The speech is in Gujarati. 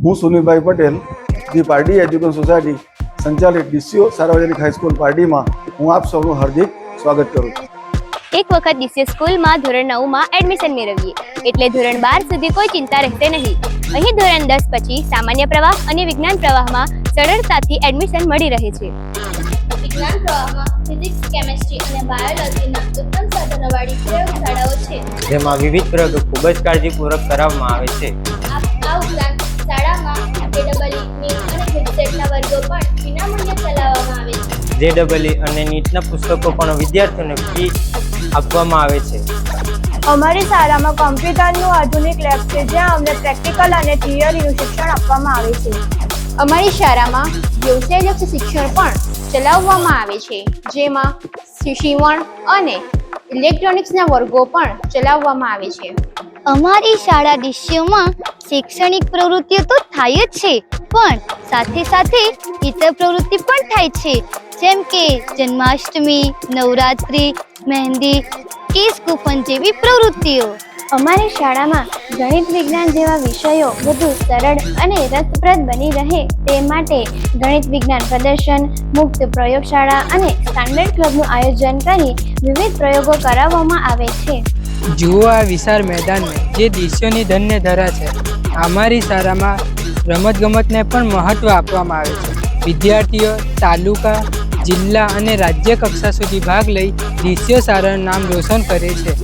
હું સુનિલભાઈ Patel the Pardi education society સંચાલિત ડીસીઓ સાર્વજનિક હાઈસ્કૂલ પારડીમાં હું આપ સૌનું હાર્દિક સ્વાગત કરું છું. એક વખત ડીસીઓ સ્કૂલમાં ધોરણ 9માં એડમિશન મેળવીએ એટલે ધોરણ 12 સુધી કોઈ ચિંતા રહેશે નહીં. અહીં ધોરણ 10 પછી સામાન્ય પ્રવાહ અને વિજ્ઞાન પ્રવાહમાં સરળતાથી એડમિશન મળી રહે છે. વિજ્ઞાન પ્રવાહમાં ફિઝિક્સ, કેમેસ્ટ્રી અને બાયોલોજીના ઉત્તમ સાધનોવાળી પ્રયોગશાળાઓ છે, જેમાં વિવિધ પ્રયોગો ખૂબ જ કાળજીપૂર્વક કરાવવામાં આવે છે. આ ઉપરાંત શાળામાં JEE, NEET અને GIPSETના વર્ગો પણ વિનામૂલ્યે ચલાવવામાં આવે છે. JEE અને નીટના પુસ્તકો પણ વિદ્યાર્થીઓને ફી આપવામાં આવે છે. અમારી શાળામાં કોમ્પ્યુટરનું આધુનિક લેબ છે, જ્યાં અમને પ્રેક્ટિકલ અને થિયરીનું શિક્ષણ આપવામાં આવે છે. અમારી શાળામાં વ્યવસાયલક્ષી શિક્ષણ પણ ચલાવવામાં આવે છે, જેમાં સીવણ અને ઇલેક્ટ્રોનિક્સના વર્ગો પણ ચલાવવામાં આવે છે. અમારી શાળા ડીસીઓમાં શૈક્ષણિક પ્રવૃત્તિઓ તો થાય જ છે, પણ સાથે સાથે ઇતર પ્રવૃત્તિ પણ થાય છે, જેમ કે જન્માષ્ટમી, નવરાત્રી, મહેંદી, કેસ ગુફન જેવી પ્રવૃત્તિઓ. અમારી શાળામાં ગણિત વિજ્ઞાન જેવા વિષયો વધુ સરળ અને રસપ્રદ બની રહે તે માટે ગણિત વિજ્ઞાન પ્રદર્શન, મુક્ત પ્રયોગશાળા અને સ્ટાન્ડર્ડ ક્લબનું આયોજન કરી વિવિધ પ્રયોગો કરાવવામાં આવે છે. જુઓ આ વિશાળ મેદાનને જે ડીસીઓની ધન્ય ધરા છે. અમારી શાળામાં રમતગમતને પણ મહત્ત્વ આપવામાં આવે છે. વિદ્યાર્થીઓ તાલુકા, જિલ્લા અને રાજ્ય કક્ષા સુધી ભાગ લઈ ડીસીઓ શાળાનું નામ રોશન કરે છે.